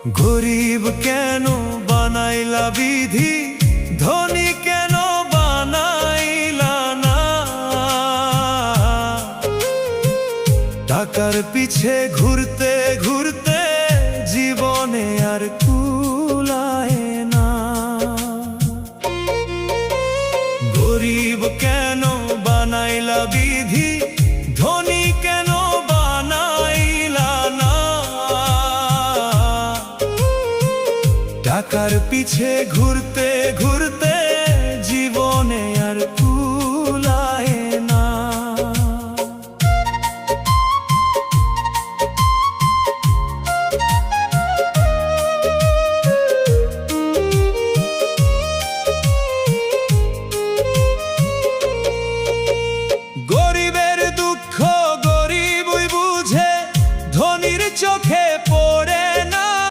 গরিব কেন বানাইলা বিধি, ধনী কেন বানাইলা না? টাকার পিছে ঘুরতে ঘুরতে জীবনে আর কুলায় না। গরিব কেন বানাইলা বিধি, ধনী কেন বানাইলা না? টাকার পিছে ঘুরতে ঘুরতে